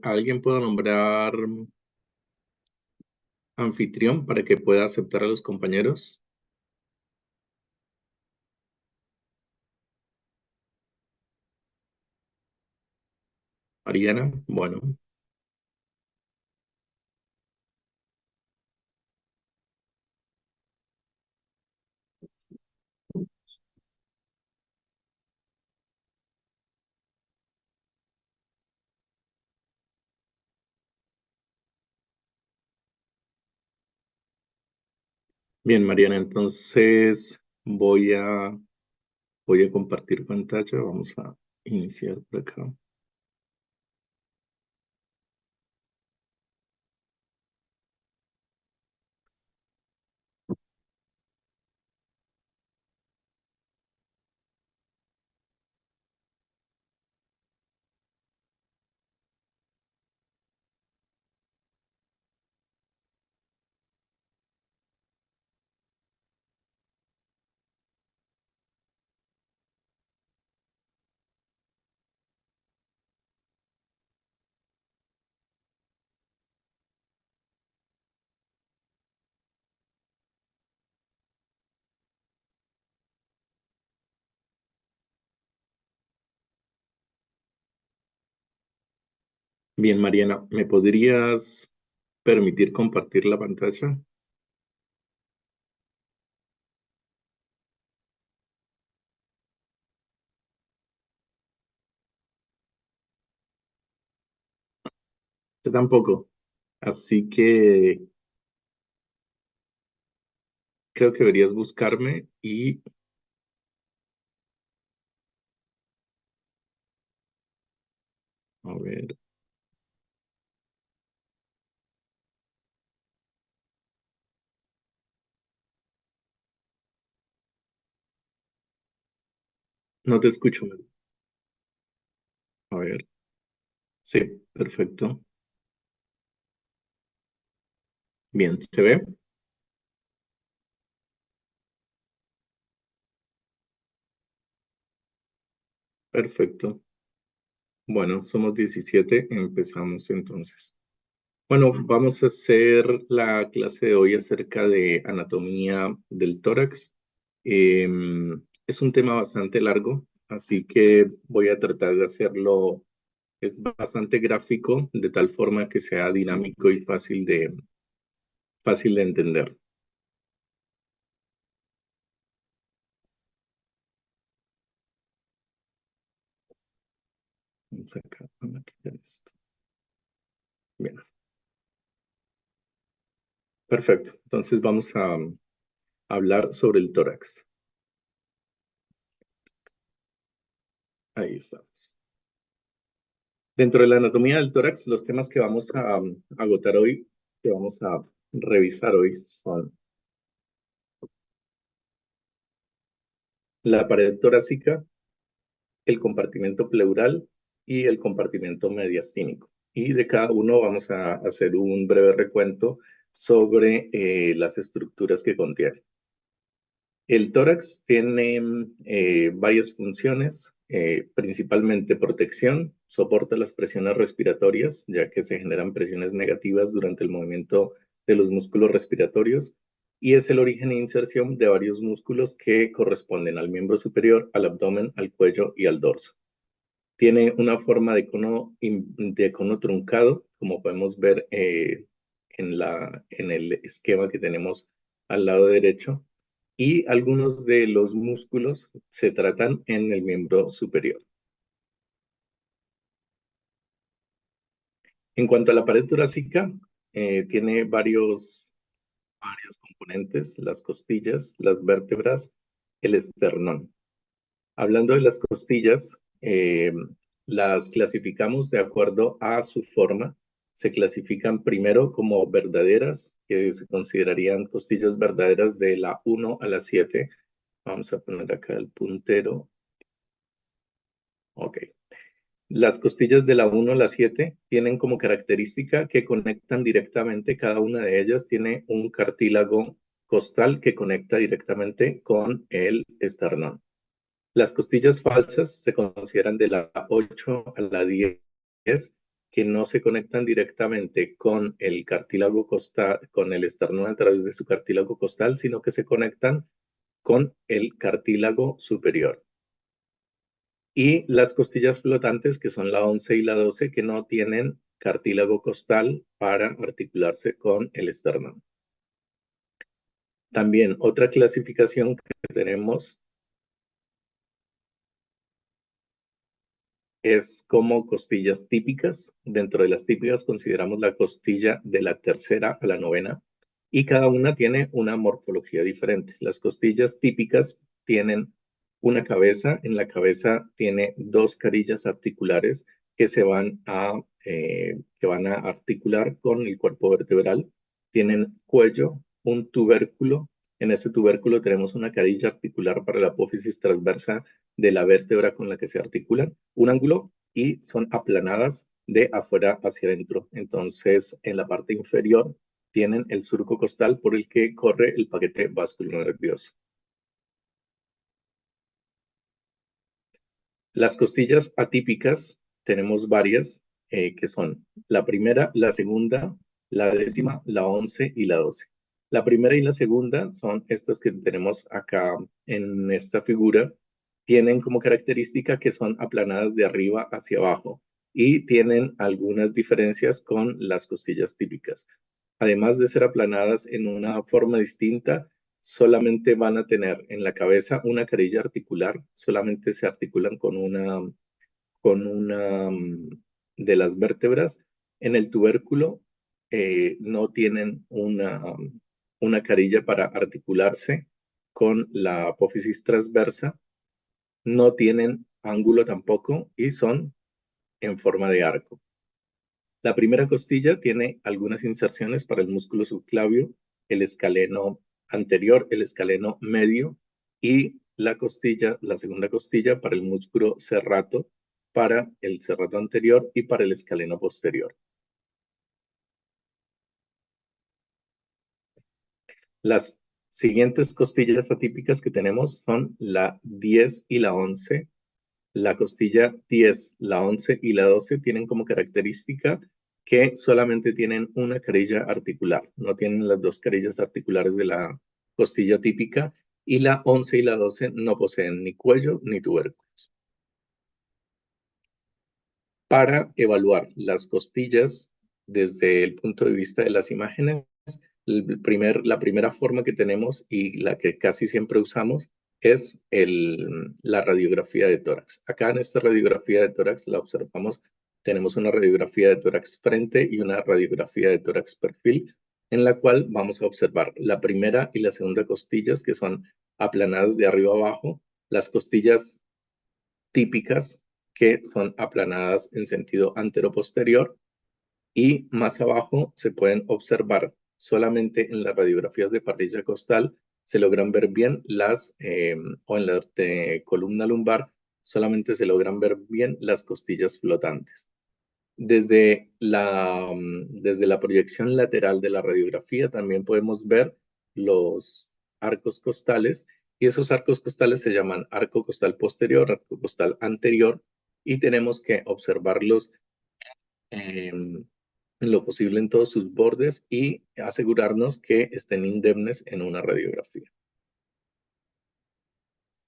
¿Alguien puede nombrar anfitrión para que pueda aceptar a los compañeros? Mariana, bueno, bien, Mariana, entonces voy a compartir pantalla, vamos a iniciar por acá. Bien, Mariana, ¿me podrías permitir compartir la pantalla? Yo tampoco, así que creo que deberías buscarme y, a ver, no te escucho, a ver, sí, perfecto. Bien, ¿se ve? Perfecto. Bueno, somos 17, empezamos entonces. Bueno, vamos a hacer la clase de hoy acerca de anatomía del tórax. Es un tema bastante largo, así que voy a tratar de hacerlo bastante gráfico, de tal forma que sea dinámico y fácil de entender. Vamos a quitar esto. Bien, perfecto. Entonces vamos a hablar sobre el tórax. Ahí está. Dentro de la anatomía del tórax, los temas que vamos a agotar hoy, que vamos a revisar hoy, son la pared torácica, el compartimento pleural y el compartimento mediastínico. Y de cada uno vamos a hacer un breve recuento sobre las estructuras que contiene. El tórax tiene varias funciones, principalmente protección, soporta las presiones respiratorias, ya que se generan presiones negativas durante el movimiento de los músculos respiratorios, y es el origen e inserción de varios músculos que corresponden al miembro superior, al abdomen, al cuello y al dorso. Tiene una forma de cono truncado, como podemos ver en el esquema que tenemos al lado derecho, y algunos de los músculos se tratan en el miembro superior. En cuanto a la pared torácica, tiene varios componentes, las costillas, las vértebras, el esternón. Hablando de las costillas, las clasificamos de acuerdo a su forma. Se clasifican primero como verdaderas, que se considerarían costillas verdaderas de la 1 a la 7. Vamos a poner acá el puntero. Ok. Las costillas de la 1 a la 7 tienen como característica que conectan directamente, cada una de ellas tiene un cartílago costal que conecta directamente con el esternón. Las costillas falsas se consideran de la 8 a la 10 es que no se conectan directamente con el cartílago costal, con el esternón a través de su cartílago costal, sino que se conectan con el cartílago superior. Y las costillas flotantes, que son la 11 y la 12, que no tienen cartílago costal para articularse con el esternón. También otra clasificación que tenemos es como costillas típicas. Dentro de las típicas consideramos la costilla de la tercera a la novena y cada una tiene una morfología diferente. Las costillas típicas tienen una cabeza, en la cabeza tiene dos carillas articulares que que van a articular con el cuerpo vertebral. Tienen cuello, un tubérculo. En ese tubérculo tenemos una carilla articular para la apófisis transversa de la vértebra con la que se articulan, un ángulo, y son aplanadas de afuera hacia adentro. Entonces, en la parte inferior tienen el surco costal por el que corre el paquete vasculonervioso. Las costillas atípicas tenemos varias, que son la primera, la segunda, la décima, la 11 y la 12. La primera y la segunda son estas que tenemos acá en esta figura. Tienen como característica que son aplanadas de arriba hacia abajo y tienen algunas diferencias con las costillas típicas. Además de ser aplanadas en una forma distinta, solamente van a tener en la cabeza una carilla articular, solamente se articulan con una de las vértebras. En el tubérculo no tienen una carilla para articularse con la apófisis transversa, no tienen ángulo tampoco y son en forma de arco. La primera costilla tiene algunas inserciones para el músculo subclavio, el escaleno anterior, el escaleno medio y la segunda costilla para el músculo serrato, para el serrato anterior y para el escaleno posterior. Las siguientes costillas atípicas que tenemos son la 10 y la 11. La costilla 10, la 11 y la 12 tienen como característica que solamente tienen una carilla articular, no tienen las dos carillas articulares de la costilla típica, y la 11 y la 12 no poseen ni cuello ni tubérculos. Para evaluar las costillas desde el punto de vista de las imágenes, la primera forma que tenemos y la que casi siempre usamos es la radiografía de tórax. Acá en esta radiografía de tórax la observamos, tenemos una radiografía de tórax frente y una radiografía de tórax perfil, en la cual vamos a observar la primera y la segunda costillas, que son aplanadas de arriba abajo, las costillas típicas, que son aplanadas en sentido antero-posterior, y más abajo se pueden observar solamente en las radiografías de parrilla costal, se logran ver bien o en la columna lumbar, solamente se logran ver bien las costillas flotantes. Desde la proyección lateral de la radiografía también podemos ver los arcos costales, y esos arcos costales se llaman arco costal posterior, arco costal anterior, y tenemos que observarlos en lo posible en todos sus bordes y asegurarnos que estén indemnes en una radiografía.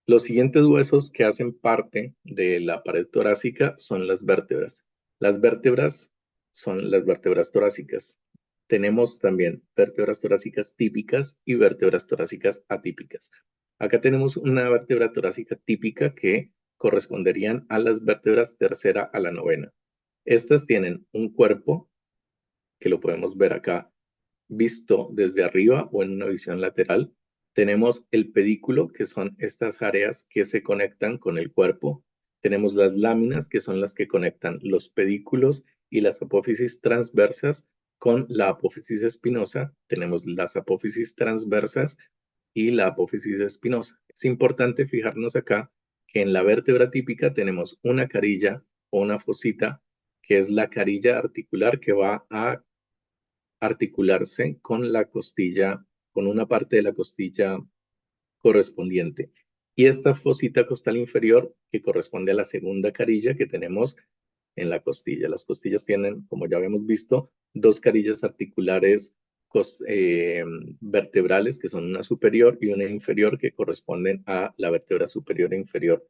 Los siguientes huesos que hacen parte de la pared torácica son las vértebras. Las vértebras son las vértebras torácicas. Tenemos también vértebras torácicas típicas y vértebras torácicas atípicas. Acá tenemos una vértebra torácica típica que corresponderían a las vértebras tercera a la novena. Estas tienen un cuerpo que lo podemos ver acá visto desde arriba o en una visión lateral. Tenemos el pedículo, que son estas áreas que se conectan con el cuerpo. Tenemos las láminas, que son las que conectan los pedículos y las apófisis transversas con la apófisis espinosa. Tenemos las apófisis transversas y la apófisis espinosa. Es importante fijarnos acá que en la vértebra típica tenemos una carilla o una fosita, que es la carilla articular que va a articularse con la costilla, con una parte de la costilla correspondiente. Y esta fosita costal inferior, que corresponde a la segunda carilla que tenemos, en la costilla. Las costillas tienen, como ya habíamos visto, dos carillas articulares vertebrales, que son una superior y una inferior, que corresponden a la vértebra superior e inferior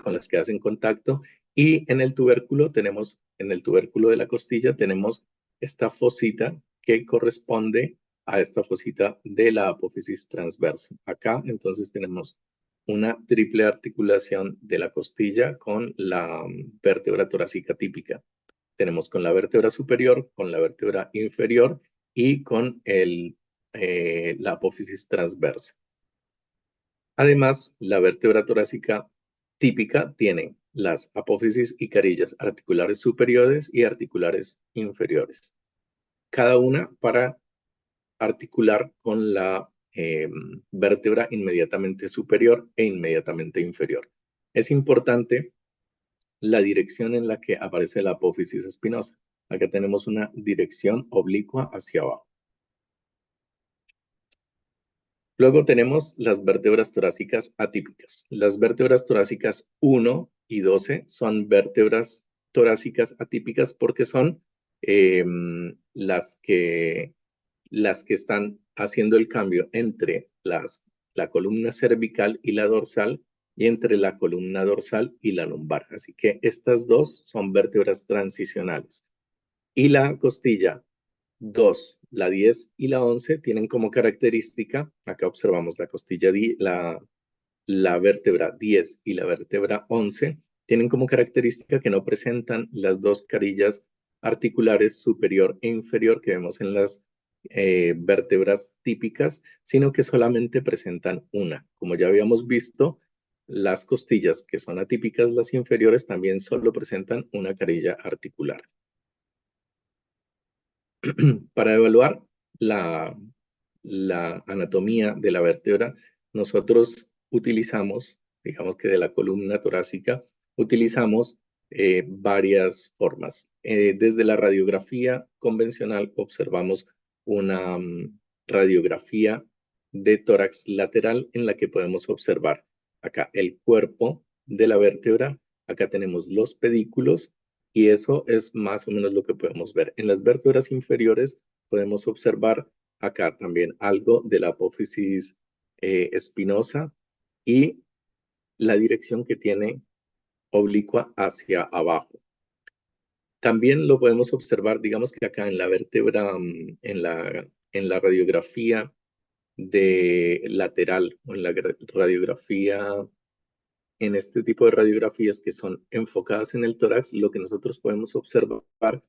con las que hacen contacto. Y en el tubérculo tenemos, en el tubérculo de la costilla tenemos esta fosita que corresponde a esta fosita de la apófisis transversa. Acá entonces tenemos una triple articulación de la costilla con la vértebra torácica típica. Tenemos con la vértebra superior, con la vértebra inferior y con la apófisis transversa. Además, la vértebra torácica típica tiene las apófisis y carillas articulares superiores y articulares inferiores, cada una para articular con la vértebra inmediatamente superior e inmediatamente inferior. Es importante la dirección en la que aparece la apófisis espinosa. Acá tenemos una dirección oblicua hacia abajo. Luego tenemos las vértebras torácicas atípicas. Las vértebras torácicas 1 y 12 son vértebras torácicas atípicas porque son las que están haciendo el cambio entre la columna cervical y la dorsal y entre la columna dorsal y la lumbar. Así que estas dos son vértebras transicionales. Y la costilla 2, la 10 y la 11 tienen como característica, acá observamos la costilla, la vértebra 10 y la vértebra 11, tienen como característica que no presentan las dos carillas articulares superior e inferior que vemos en las vértebras típicas, sino que solamente presentan una. Como ya habíamos visto, las costillas que son atípicas, las inferiores, también solo presentan una carilla articular. Para evaluar la anatomía de la vértebra, nosotros utilizamos, digamos que de la columna torácica, utilizamos varias formas. Desde la radiografía convencional observamos una radiografía de tórax lateral en la que podemos observar acá el cuerpo de la vértebra, acá tenemos los pedículos y eso es más o menos lo que podemos ver. En las vértebras inferiores podemos observar acá también algo de la apófisis espinosa y la dirección que tiene oblicua hacia abajo. También lo podemos observar, digamos que acá en la vértebra, en la radiografía de lateral o en la radiografía, en este tipo de radiografías que son enfocadas en el tórax, lo que nosotros podemos observar,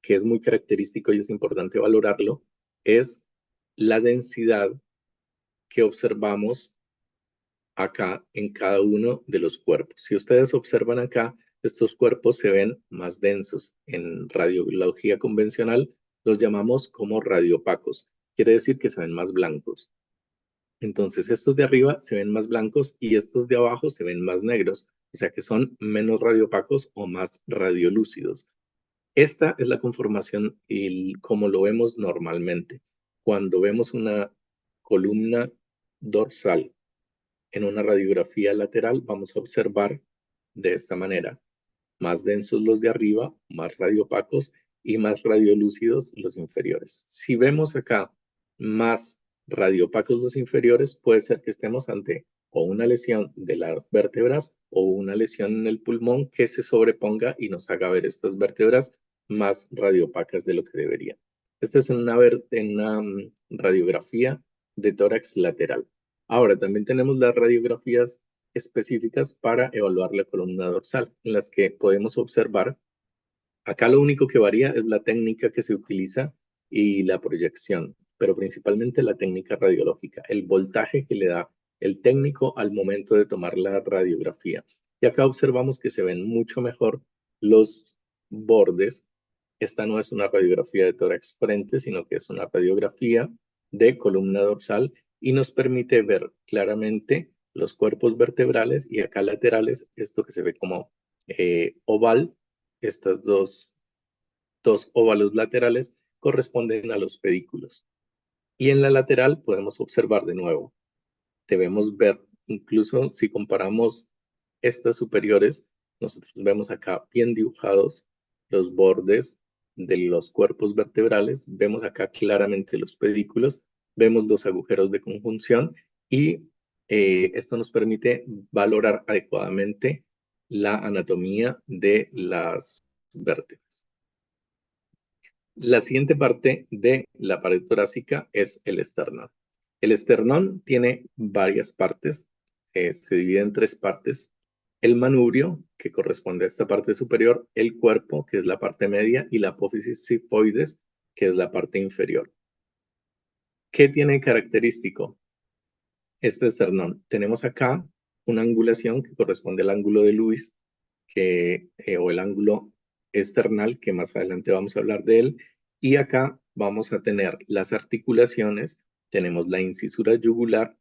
que es muy característico y es importante valorarlo, es la densidad que observamos acá en cada uno de los cuerpos. Si ustedes observan acá, estos cuerpos se ven más densos. En radiología convencional los llamamos como radiopacos. Quiere decir que se ven más blancos. Entonces estos de arriba se ven más blancos y estos de abajo se ven más negros. O sea que son menos radiopacos o más radiolúcidos. Esta es la conformación y como lo vemos normalmente. Cuando vemos una columna dorsal en una radiografía lateral, vamos a observar de esta manera: más densos los de arriba, más radiopacos y más radiolúcidos los inferiores. Si vemos acá más radiopacos los inferiores, puede ser que estemos ante o una lesión de las vértebras o una lesión en el pulmón que se sobreponga y nos haga ver estas vértebras más radiopacas de lo que deberían. Esta es una radiografía de tórax lateral. Ahora, también tenemos las radiografías específicas para evaluar la columna dorsal, en las que podemos observar, acá lo único que varía es la técnica que se utiliza y la proyección, pero principalmente la técnica radiológica, el voltaje que le da el técnico al momento de tomar la radiografía. Y acá observamos que se ven mucho mejor los bordes. Esta no es una radiografía de tórax frente, sino que es una radiografía de columna dorsal y nos permite ver claramente los cuerpos vertebrales y acá laterales, esto que se ve como oval, estas dos óvalos laterales corresponden a los pedículos. Y en la lateral podemos observar de nuevo, debemos ver, incluso si comparamos estas superiores, nosotros vemos acá bien dibujados los bordes de los cuerpos vertebrales, vemos acá claramente los pedículos, vemos los agujeros de conjunción y esto nos permite valorar adecuadamente la anatomía de las vértebras. La siguiente parte de la pared torácica es el esternón. El esternón tiene varias partes, se divide en tres partes. El manubrio, que corresponde a esta parte superior, el cuerpo, que es la parte media, y la apófisis sifoides, que es la parte inferior. ¿Qué tiene característico este esternón? Tenemos acá una angulación que corresponde al ángulo de Lewis, o el ángulo esternal, que más adelante vamos a hablar de él. Y acá vamos a tener las articulaciones, tenemos la incisura yugular,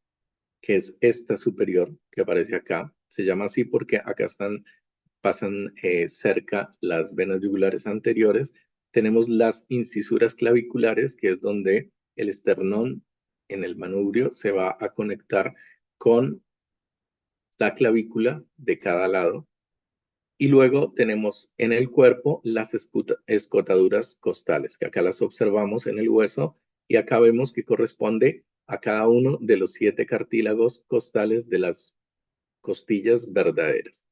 que es esta superior que aparece acá. Se llama así porque acá pasan cerca las venas yugulares anteriores. Tenemos las incisuras claviculares, que es donde el esternón en el manubrio se va a conectar con la clavícula de cada lado. Y luego tenemos en el cuerpo las escotaduras costales, que acá las observamos en el hueso y acá vemos que corresponde a cada uno de los 7 cartílagos costales de las costillas verdaderas.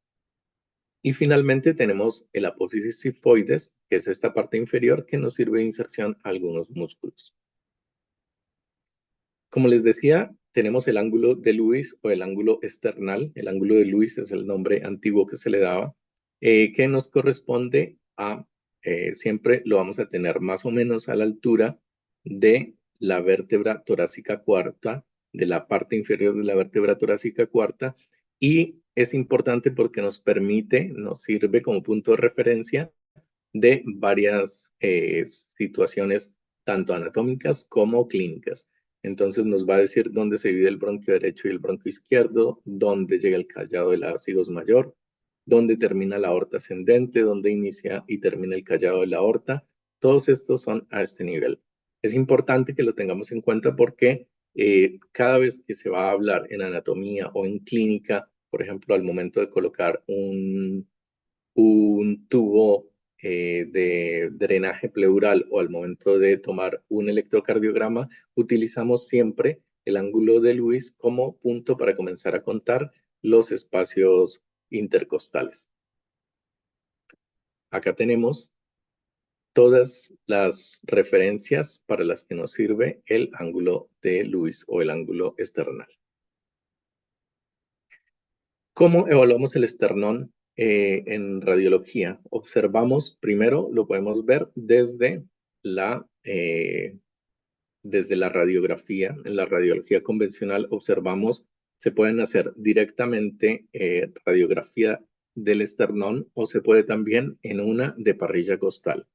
Y finalmente tenemos el apófisis sifoides, que es esta parte inferior que nos sirve de inserción a algunos músculos. Como les decía, tenemos el ángulo de Lewis o el ángulo esternal. El ángulo de Lewis es el nombre antiguo que se le daba, que nos corresponde a, siempre lo vamos a tener más o menos a la altura de la vértebra torácica cuarta, de la parte inferior de la vértebra torácica cuarta, y es importante porque nos sirve como punto de referencia de varias situaciones, tanto anatómicas como clínicas. Entonces nos va a decir dónde se divide el bronquio derecho y el bronquio izquierdo, dónde llega el callado de la ácidos mayor, dónde termina la aorta ascendente, dónde inicia y termina el callado de la aorta. Todos estos son a este nivel. Es importante que lo tengamos en cuenta porque cada vez que se va a hablar en anatomía o en clínica, por ejemplo, al momento de colocar un tubo de drenaje pleural o al momento de tomar un electrocardiograma, utilizamos siempre el ángulo de Lewis como punto para comenzar a contar los espacios intercostales. Acá tenemos todas las referencias para las que nos sirve el ángulo de Lewis o el ángulo esternal. ¿Cómo evaluamos el esternón en radiología? Observamos, primero lo podemos ver desde la radiografía. En la radiología convencional observamos, se pueden hacer directamente radiografía del esternón o se puede también en una de parrilla costal.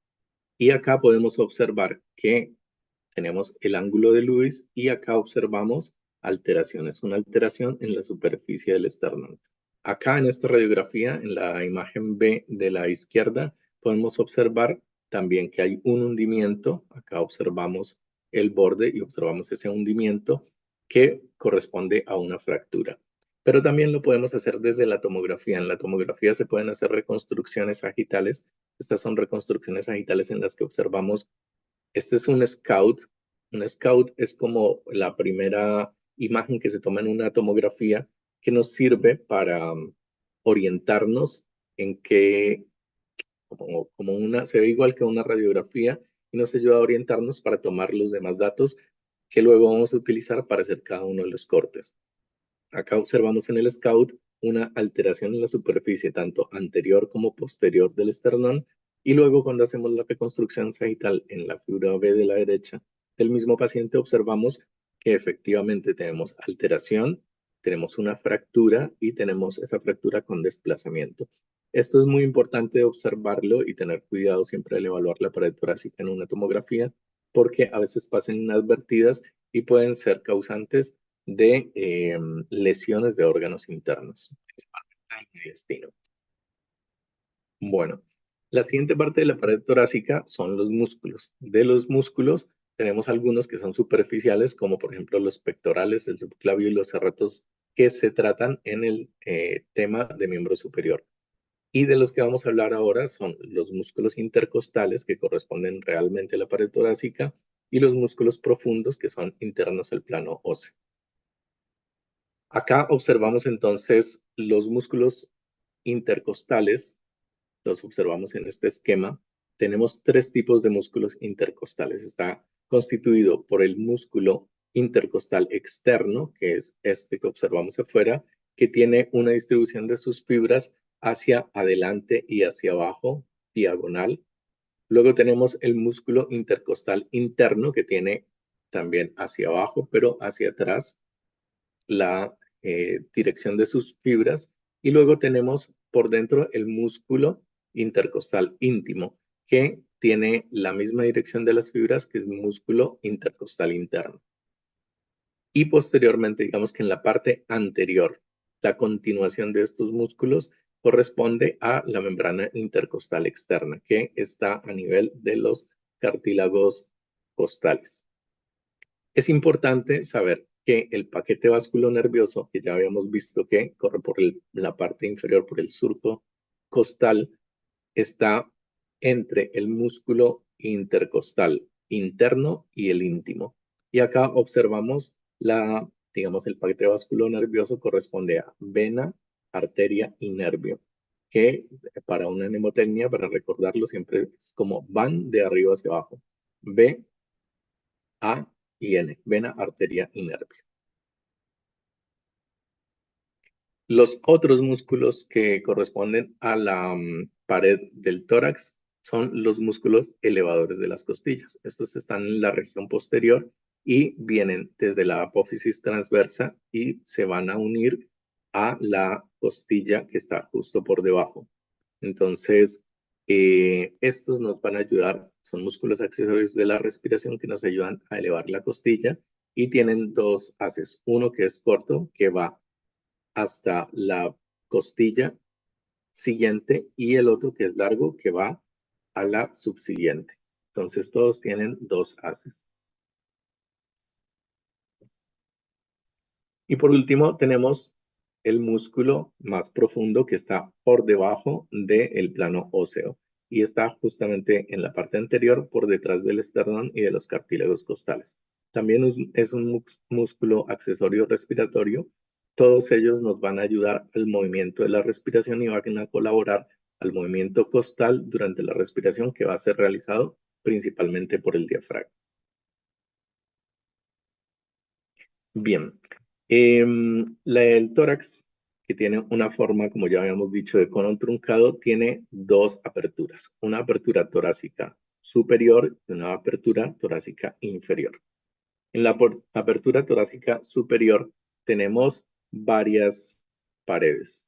Y acá podemos observar que tenemos el ángulo de Lewis y acá observamos alteraciones, una alteración en la superficie del esternón. Acá en esta radiografía, en la imagen B de la izquierda, podemos observar también que hay un hundimiento. Acá observamos el borde y observamos ese hundimiento que corresponde a una fractura. Pero también lo podemos hacer desde la tomografía. En la tomografía se pueden hacer reconstrucciones sagitales. Estas son reconstrucciones sagitales en las que observamos. Este es un scout. Un scout es como la primera imagen que se toma en una tomografía que nos sirve para orientarnos en qué, se ve igual que una radiografía y nos ayuda a orientarnos para tomar los demás datos que luego vamos a utilizar para hacer cada uno de los cortes. Acá observamos en el scout una alteración en la superficie tanto anterior como posterior del esternón y luego cuando hacemos la reconstrucción sagital en la figura B de la derecha del mismo paciente observamos que efectivamente tenemos alteración, tenemos una fractura y tenemos esa fractura con desplazamiento. Esto es muy importante observarlo y tener cuidado siempre al evaluar la pared torácica en una tomografía porque a veces pasan inadvertidas y pueden ser causantes de lesiones de órganos internos, principalmente del intestino. Bueno, la siguiente parte de la pared torácica son los músculos. De los músculos tenemos algunos que son superficiales, como por ejemplo los pectorales, el subclavio y los serratos, que se tratan en el tema de miembro superior. Y de los que vamos a hablar ahora son los músculos intercostales, que corresponden realmente a la pared torácica, y los músculos profundos, que son internos al plano óseo. Acá observamos entonces los músculos intercostales, los observamos en este esquema. Tenemos tres tipos de músculos intercostales. Está constituido por el músculo intercostal externo, que es este que observamos afuera, que tiene una distribución de sus fibras hacia adelante y hacia abajo, diagonal. Luego tenemos el músculo intercostal interno, que tiene también hacia abajo, pero hacia atrás, la dirección de sus fibras. Y luego tenemos por dentro el músculo intercostal íntimo, que tiene la misma dirección de las fibras que el músculo intercostal interno. Y posteriormente, digamos que en la parte anterior, la continuación de estos músculos corresponde a la membrana intercostal externa, que está a nivel de los cartílagos costales. Es importante saber que el paquete vasculonervioso, que ya habíamos visto que corre por la parte inferior, por el surco costal, está entre el músculo intercostal interno y el íntimo. Y acá observamos digamos, el paquete vasculonervioso corresponde a vena, arteria y nervio, que para una mnemotecnia, para recordarlo, siempre es como van de arriba hacia abajo. V, A y N, vena, arteria y nervio. Los otros músculos que corresponden a la pared del tórax son los músculos elevadores de las costillas. Estos están en la región posterior y vienen desde la apófisis transversa y se van a unir a la costilla que está justo por debajo. Entonces, estos nos van a ayudar, son músculos accesorios de la respiración que nos ayudan a elevar la costilla y tienen dos haces. Uno que es corto, que va hasta la costilla siguiente y el otro que es largo que va a la subsiguiente. Entonces todos tienen dos haces. Y por último tenemos el músculo más profundo que está por debajo del plano óseo y está justamente en la parte anterior por detrás del esternón y de los cartílagos costales. También es un músculo accesorio respiratorio. Todos ellos nos van a ayudar al movimiento de la respiración y van a colaborar al movimiento costal durante la respiración, que va a ser realizado principalmente por el diafragma. Bien, el tórax, que tiene una forma, como ya habíamos dicho, de cono truncado, tiene dos aperturas, una apertura torácica superior y una apertura torácica inferior. En la apertura torácica superior tenemos varias paredes.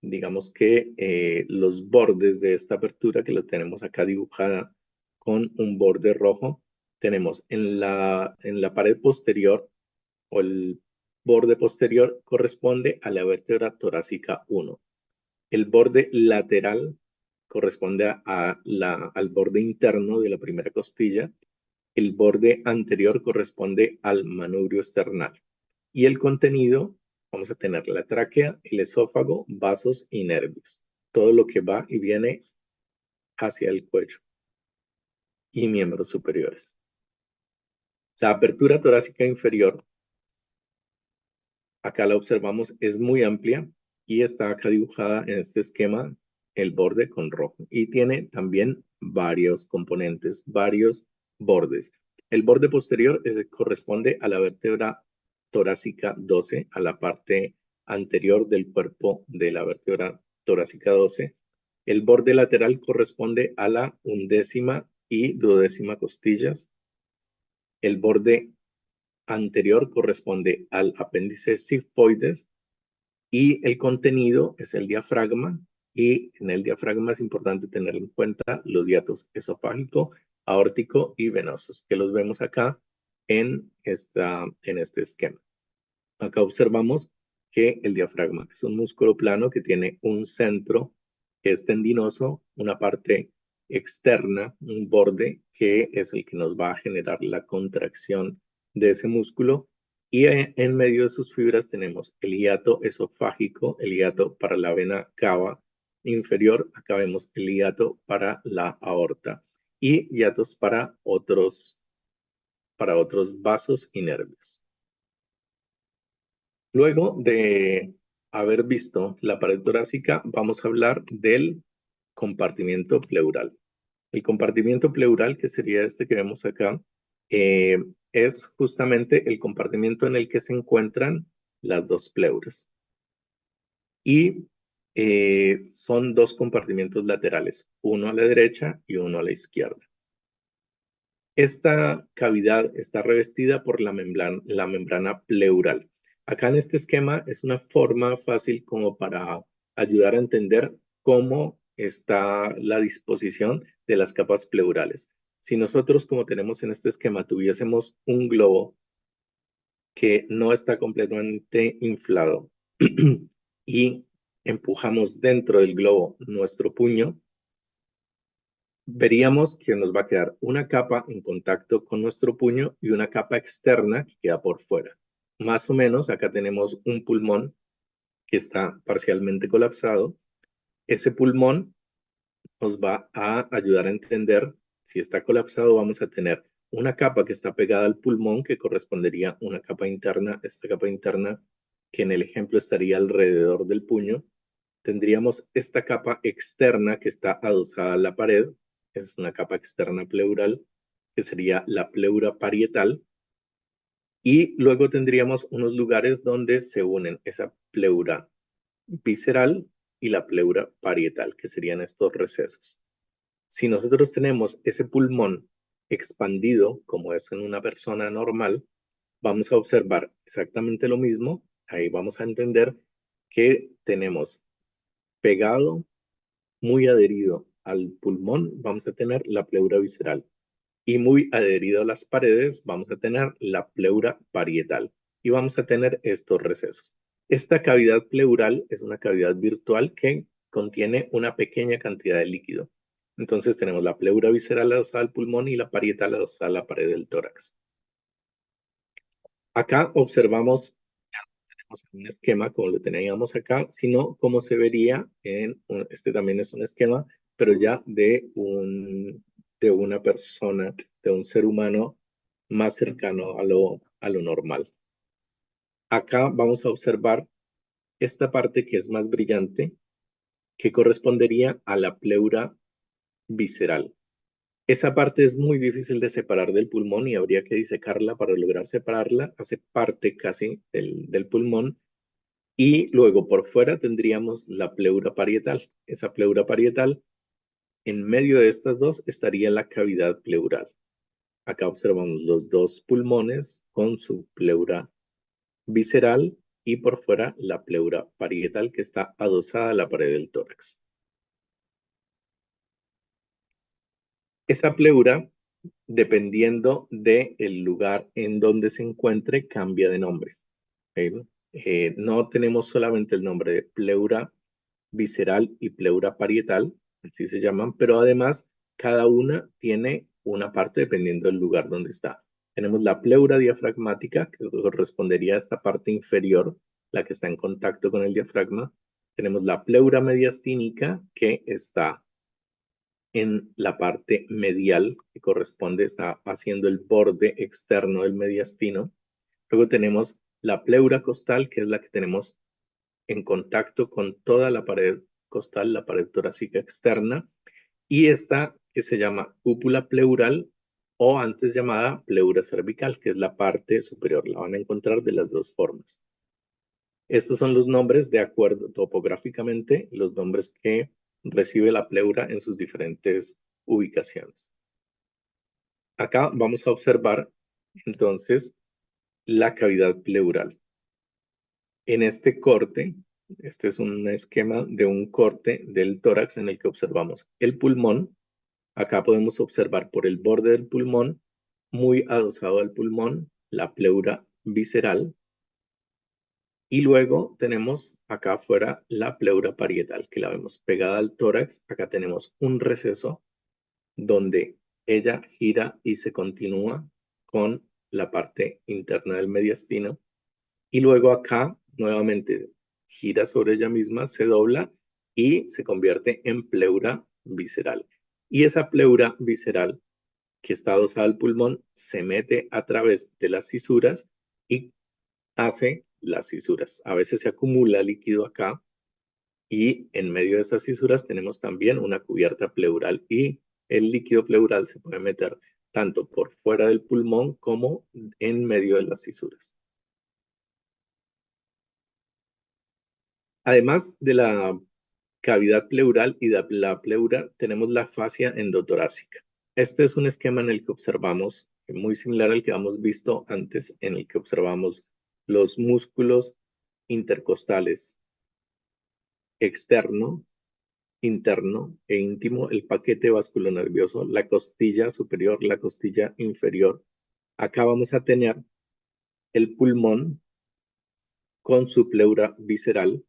Digamos que los bordes de esta apertura, que lo tenemos acá dibujada con un borde rojo, tenemos en la pared posterior o el borde posterior corresponde a la vértebra torácica 1. El borde lateral corresponde al borde interno de la primera costilla. El borde anterior corresponde al manubrio esternal. Y el contenido, vamos a tener la tráquea, el esófago, vasos y nervios. Todo lo que va y viene hacia el cuello y miembros superiores. La apertura torácica inferior, acá la observamos, es muy amplia y está acá dibujada en este esquema el borde con rojo. Y tiene también varios componentes, varios bordes. El borde posterior corresponde a la vértebra torácica 12, a la parte anterior del cuerpo de la vértebra torácica 12. El borde lateral corresponde a la 11ª y 12ª costillas. El borde anterior corresponde al apéndice sigmoides y el contenido es el diafragma, y en el diafragma es importante tener en cuenta los hiatos esofágico, aórtico y venosos, que los vemos acá en este esquema. Acá observamos que el diafragma es un músculo plano que tiene un centro que es tendinoso, una parte externa, un borde que es el que nos va a generar la contracción de ese músculo, y en medio de sus fibras tenemos el hiato esofágico, el hiato para la vena cava inferior, acá vemos el hiato para la aorta y hiatos para otros vasos y nervios. Luego de haber visto la pared torácica, vamos a hablar del compartimiento pleural. El compartimiento pleural, que sería este que vemos acá, es justamente el compartimiento en el que se encuentran las dos pleuras. Y son dos compartimientos laterales, uno a la derecha y uno a la izquierda. Esta cavidad está revestida por la membrana pleural. Acá en este esquema es una forma fácil como para ayudar a entender cómo está la disposición de las capas pleurales. Si nosotros, como tenemos en este esquema, tuviésemos un globo que no está completamente inflado y empujamos dentro del globo nuestro puño, veríamos que nos va a quedar una capa en contacto con nuestro puño y una capa externa que queda por fuera. Más o menos, acá tenemos un pulmón que está parcialmente colapsado. Ese pulmón nos va a ayudar a entender si está colapsado. Vamos a tener una capa que está pegada al pulmón que correspondería a una capa interna. Esta capa interna que en el ejemplo estaría alrededor del puño. Tendríamos esta capa externa que está adosada a la pared. Es una capa externa pleural que sería la pleura parietal. Y luego tendríamos unos lugares donde se unen esa pleura visceral y la pleura parietal, que serían estos recesos. Si nosotros tenemos ese pulmón expandido, como es en una persona normal, vamos a observar exactamente lo mismo. Ahí vamos a entender que tenemos pegado, muy adherido al pulmón, vamos a tener la pleura visceral. Y muy adherido a las paredes, vamos a tener la pleura parietal. Y vamos a tener estos recesos. Esta cavidad pleural es una cavidad virtual que contiene una pequeña cantidad de líquido. Entonces tenemos la pleura visceral adosada al pulmón y la parietal adosada a la pared del tórax. Acá observamos, ya no tenemos un esquema como lo teníamos acá, sino como se vería este también es un esquema, pero ya de una persona, de un ser humano más cercano a lo normal. Acá vamos a observar esta parte que es más brillante, que correspondería a la pleura visceral. Esa parte es muy difícil de separar del pulmón y habría que disecarla para lograr separarla. Hace parte casi del pulmón. Y luego por fuera tendríamos la pleura parietal. Esa pleura parietal, en medio de estas dos estaría la cavidad pleural. Acá observamos los dos pulmones con su pleura visceral y por fuera la pleura parietal que está adosada a la pared del tórax. Esa pleura, dependiendo del lugar en donde se encuentre, cambia de nombre. No tenemos solamente el nombre de pleura visceral y pleura parietal, así se llaman, pero además cada una tiene una parte dependiendo del lugar donde está. Tenemos la pleura diafragmática, que correspondería a esta parte inferior, la que está en contacto con el diafragma. Tenemos la pleura mediastínica, que está en la parte medial, que corresponde, está haciendo el borde externo del mediastino. Luego tenemos la pleura costal, que es la que tenemos en contacto con toda la pared costal, la pared torácica externa, y esta que se llama cúpula pleural o antes llamada pleura cervical, que es la parte superior. La van a encontrar de las dos formas. Estos son los nombres de acuerdo topográficamente, los nombres que recibe la pleura en sus diferentes ubicaciones. Acá vamos a observar entonces la cavidad pleural. En este corte, este es un esquema de un corte del tórax en el que observamos el pulmón. Acá podemos observar por el borde del pulmón, muy adosado al pulmón, la pleura visceral. Y luego tenemos acá afuera la pleura parietal, que la vemos pegada al tórax. Acá tenemos un receso donde ella gira y se continúa con la parte interna del mediastino. Y luego acá nuevamente gira sobre ella misma, se dobla y se convierte en pleura visceral. Y esa pleura visceral que está adosada al pulmón se mete a través de las cisuras y hace las cisuras. A veces se acumula líquido acá y en medio de esas cisuras tenemos también una cubierta pleural y el líquido pleural se puede meter tanto por fuera del pulmón como en medio de las cisuras. Además de la cavidad pleural y de la pleura, tenemos la fascia endotorácica. Este es un esquema en el que observamos, muy similar al que hemos visto antes, en el que observamos los músculos intercostales externo, interno e íntimo, el paquete vasculonervioso, la costilla superior, la costilla inferior. Acá vamos a tener el pulmón con su pleura visceral.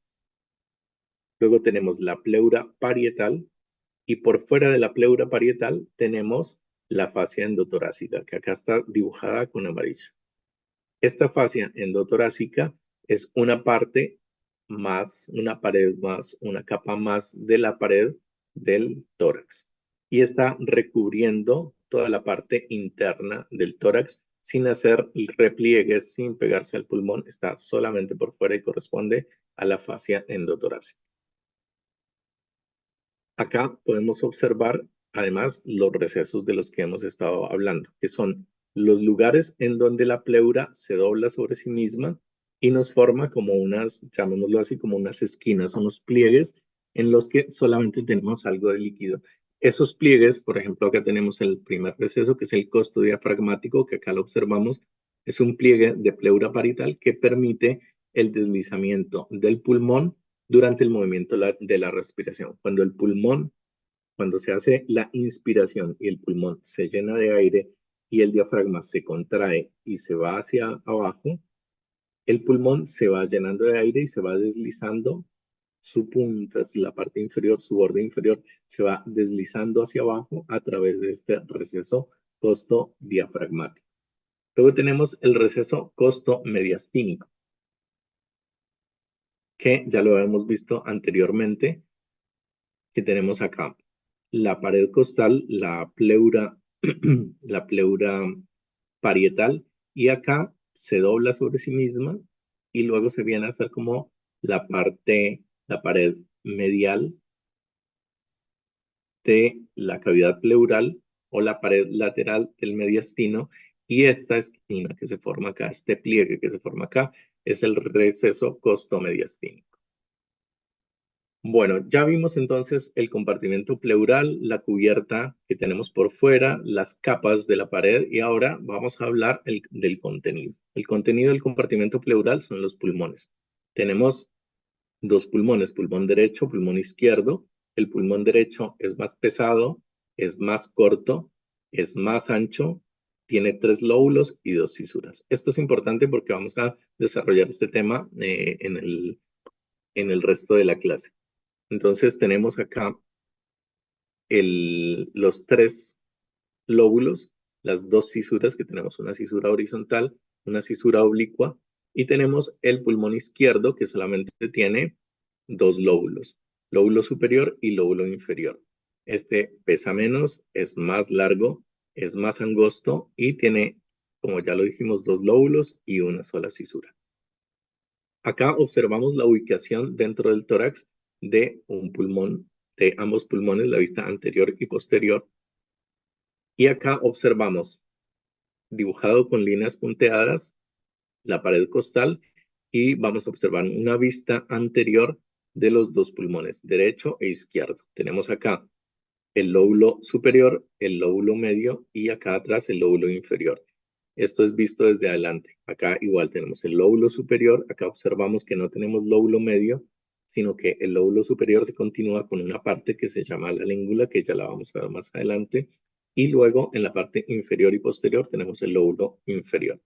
Luego tenemos la pleura parietal y por fuera de la pleura parietal tenemos la fascia endotorácica, que acá está dibujada con amarillo. Esta fascia endotorácica es una parte más, una pared más, una capa más de la pared del tórax y está recubriendo toda la parte interna del tórax sin hacer repliegues, sin pegarse al pulmón, está solamente por fuera y corresponde a la fascia endotorácica. Acá podemos observar además los recesos de los que hemos estado hablando, que son los lugares en donde la pleura se dobla sobre sí misma y nos forma como unas, llamémoslo así, como unas esquinas, unos pliegues en los que solamente tenemos algo de líquido. Esos pliegues, por ejemplo, acá tenemos el primer receso, que es el costo diafragmático, que acá lo observamos, es un pliegue de pleura parietal que permite el deslizamiento del pulmón durante el movimiento de la respiración. Cuando el pulmón, cuando se hace la inspiración y el pulmón se llena de aire y el diafragma se contrae y se va hacia abajo, el pulmón se va llenando de aire y se va deslizando su punta, la parte inferior, su borde inferior, se va deslizando hacia abajo a través de este receso costo diafragmático. Luego tenemos el receso costo mediastínico, que ya lo hemos visto anteriormente, que tenemos acá la pared costal, la pleura, la pleura parietal, y acá se dobla sobre sí misma y luego se viene a hacer como la parte, la pared medial de la cavidad pleural o la pared lateral del mediastino, y esta esquina que se forma acá, este pliegue que se forma acá, es el receso costomediastínico. Bueno, ya vimos entonces el compartimento pleural, la cubierta que tenemos por fuera, las capas de la pared, y ahora vamos a hablar del contenido. El contenido del compartimento pleural son los pulmones. Tenemos dos pulmones, pulmón derecho, pulmón izquierdo. El pulmón derecho es más pesado, es más corto, es más ancho, tiene 3 lóbulos y 2 cisuras. Esto es importante porque vamos a desarrollar este tema en el resto de la clase. Entonces tenemos acá los 3 lóbulos, las 2 cisuras, que tenemos una cisura horizontal, una cisura oblicua, y tenemos el pulmón izquierdo que solamente tiene 2 lóbulos, lóbulo superior y lóbulo inferior. Este pesa menos, es más largo, es más angosto y tiene, como ya lo dijimos, 2 lóbulos y una sola cisura. Acá observamos la ubicación dentro del tórax de un pulmón, de ambos pulmones, la vista anterior y posterior. Y acá observamos, dibujado con líneas punteadas, la pared costal y vamos a observar una vista anterior de los dos pulmones, derecho e izquierdo. Tenemos acá el lóbulo superior, el lóbulo medio y acá atrás el lóbulo inferior. Esto es visto desde adelante. Acá igual tenemos el lóbulo superior. Acá observamos que no tenemos lóbulo medio, sino que el lóbulo superior se continúa con una parte que se llama la língula, que ya la vamos a ver más adelante. Y luego en la parte inferior y posterior tenemos el lóbulo inferior.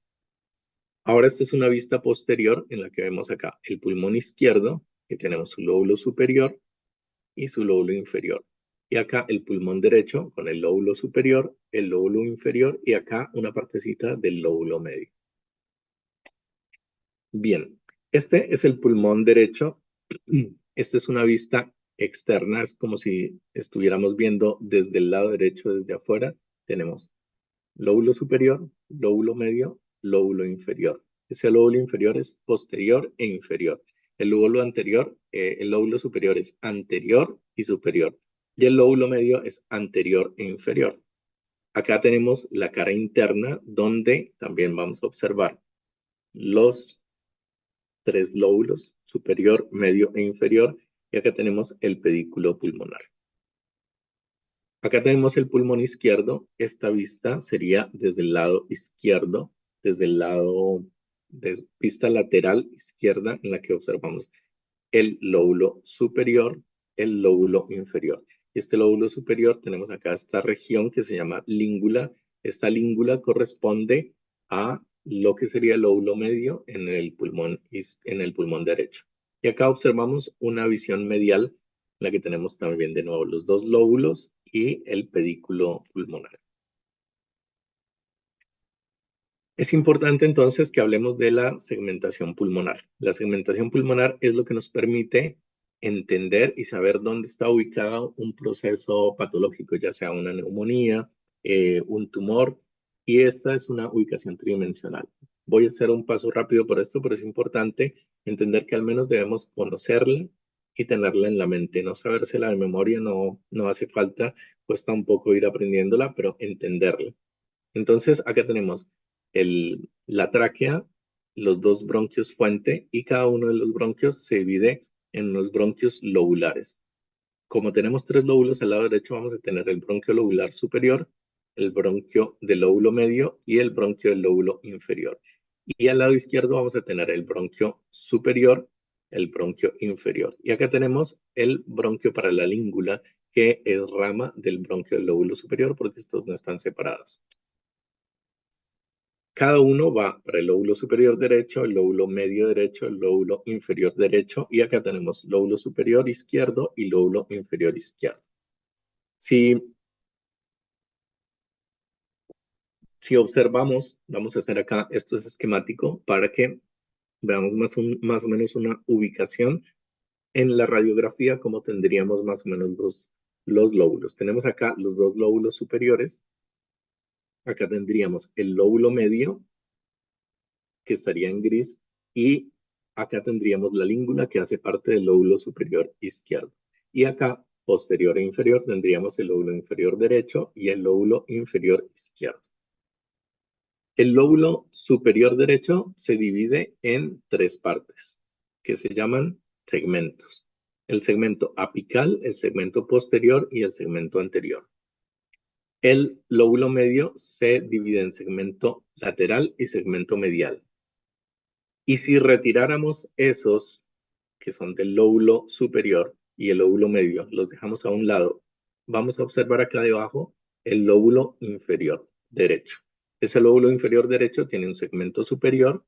Ahora esta es una vista posterior en la que vemos acá el pulmón izquierdo, que tenemos su lóbulo superior y su lóbulo inferior. Y acá el pulmón derecho con el lóbulo superior, el lóbulo inferior y acá una partecita del lóbulo medio. Bien, este es el pulmón derecho. Esta es una vista externa, es como si estuviéramos viendo desde el lado derecho, desde afuera, tenemos lóbulo superior, lóbulo medio, lóbulo inferior. Ese lóbulo inferior es posterior e inferior. El lóbulo anterior, el lóbulo superior es anterior y superior. Y el lóbulo medio es anterior e inferior. Acá tenemos la cara interna, donde también vamos a observar los tres lóbulos, superior, medio e inferior. Y acá tenemos el pedículo pulmonar. Acá tenemos el pulmón izquierdo. Esta vista sería desde el lado izquierdo, desde el lado de vista lateral izquierda, en la que observamos el lóbulo superior, el lóbulo inferior. Este lóbulo superior tenemos acá esta región que se llama língula. Esta língula corresponde a lo que sería el lóbulo medio en el pulmón derecho. Y acá observamos una visión medial en la que tenemos también de nuevo los dos lóbulos y el pedículo pulmonar. Es importante entonces que hablemos de la segmentación pulmonar. La segmentación pulmonar es lo que nos permite entender y saber dónde está ubicado un proceso patológico, ya sea una neumonía, un tumor, y esta es una ubicación tridimensional. Voy a hacer un paso rápido por esto, pero es importante entender que al menos debemos conocerla y tenerla en la mente. No sabérsela de memoria no hace falta, cuesta un poco ir aprendiéndola, pero entenderla. Entonces, acá tenemos la tráquea, los dos bronquios fuente, y cada uno de los bronquios se divide en unos bronquios lobulares. Como tenemos tres lóbulos al lado derecho, vamos a tener el bronquio lobular superior, el bronquio del lóbulo medio y el bronquio del lóbulo inferior. Y al lado izquierdo vamos a tener el bronquio superior, el bronquio inferior. Y acá tenemos el bronquio para la língula, que es rama del bronquio del lóbulo superior, porque estos no están separados. Cada uno va para el lóbulo superior derecho, el lóbulo medio derecho, el lóbulo inferior derecho, y acá tenemos lóbulo superior izquierdo y lóbulo inferior izquierdo. Si observamos, vamos a hacer acá, esto es esquemático para que veamos más o menos una ubicación en la radiografía, como tendríamos más o menos los lóbulos. Tenemos acá los dos lóbulos superiores, acá tendríamos el lóbulo medio, que estaría en gris, y acá tendríamos la língula, que hace parte del lóbulo superior izquierdo. Y acá, posterior e inferior, tendríamos el lóbulo inferior derecho y el lóbulo inferior izquierdo. El lóbulo superior derecho se divide en tres partes, que se llaman segmentos. El segmento apical, el segmento posterior y el segmento anterior. El lóbulo medio se divide en segmento lateral y segmento medial. Y si retiráramos esos que son del lóbulo superior y el lóbulo medio, los dejamos a un lado, vamos a observar acá debajo el lóbulo inferior derecho. Ese lóbulo inferior derecho tiene un segmento superior,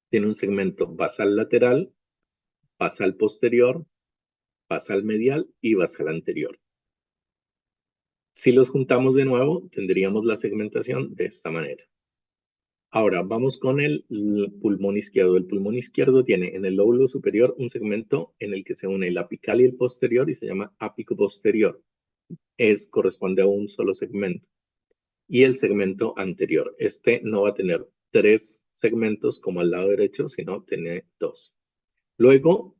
tiene un segmento basal lateral, basal posterior, basal medial y basal anterior. Si los juntamos de nuevo, tendríamos la segmentación de esta manera. Ahora, vamos con el pulmón izquierdo. El pulmón izquierdo tiene en el lóbulo superior un segmento en el que se une el apical y el posterior y se llama ápico posterior. Corresponde a un solo segmento. Y el segmento anterior. Este no va a tener tres segmentos como al lado derecho, sino tiene dos. Luego,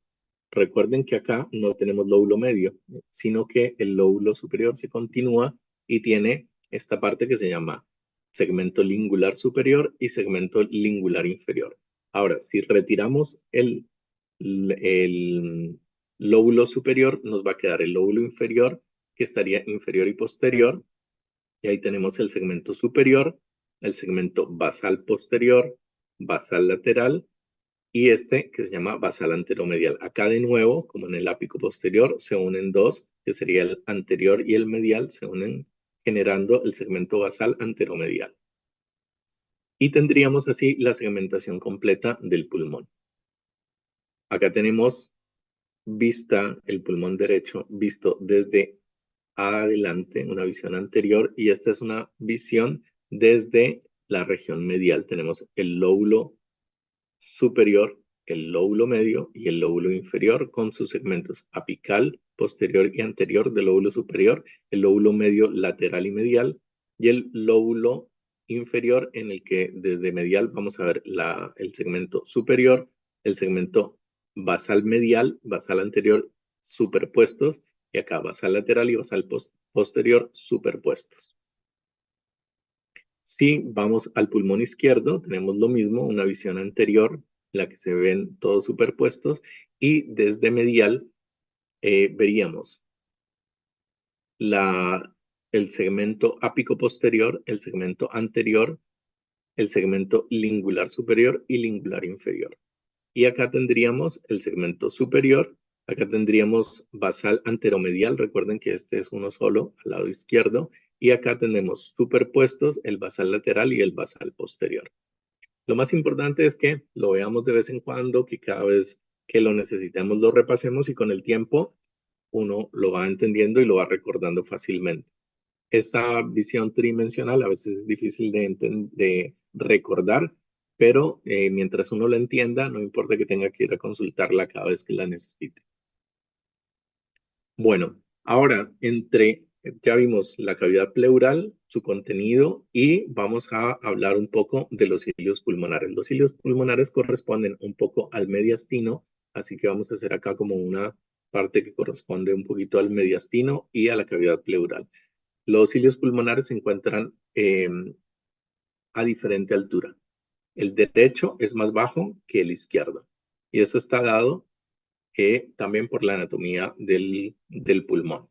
recuerden que acá no tenemos lóbulo medio, sino que el lóbulo superior se continúa y tiene esta parte que se llama segmento lingular superior y segmento lingular inferior. Ahora, si retiramos el lóbulo superior, nos va a quedar el lóbulo inferior, que estaría inferior y posterior, y ahí tenemos el segmento superior, el segmento basal posterior, basal lateral, y este que se llama basal anteromedial. Acá de nuevo, como en el ápico posterior, se unen dos, que sería el anterior y el medial, se unen generando el segmento basal anteromedial. Y tendríamos así la segmentación completa del pulmón. Acá tenemos vista el pulmón derecho, visto desde adelante, una visión anterior, y esta es una visión desde la región medial. Tenemos el lóbulo superior, el lóbulo medio y el lóbulo inferior con sus segmentos apical, posterior y anterior del lóbulo superior, el lóbulo medio lateral y medial, y el lóbulo inferior en el que desde medial vamos a ver el segmento superior, el segmento basal medial, basal anterior superpuestos, y acá basal lateral y basal posterior superpuestos. Si vamos al pulmón izquierdo, tenemos lo mismo, una visión anterior, en la que se ven todos superpuestos, y desde medial veríamos el segmento ápico posterior, el segmento anterior, el segmento lingular superior y lingular inferior. Y acá tendríamos el segmento superior, acá tendríamos basal anteromedial, recuerden que este es uno solo al lado izquierdo, y acá tenemos superpuestos el basal lateral y el basal posterior. Lo más importante es que lo veamos de vez en cuando, que cada vez que lo necesitemos lo repasemos y con el tiempo uno lo va entendiendo y lo va recordando fácilmente. Esta visión tridimensional a veces es difícil de recordar, pero mientras uno la entienda, no importa que tenga que ir a consultarla cada vez que la necesite. Bueno, ahora ya vimos la cavidad pleural, su contenido, y vamos a hablar un poco de los cilios pulmonares. Los cilios pulmonares corresponden un poco al mediastino, así que vamos a hacer acá como una parte que corresponde un poquito al mediastino y a la cavidad pleural. Los cilios pulmonares se encuentran a diferente altura. El derecho es más bajo que el izquierdo, y eso está dado también por la anatomía del pulmón.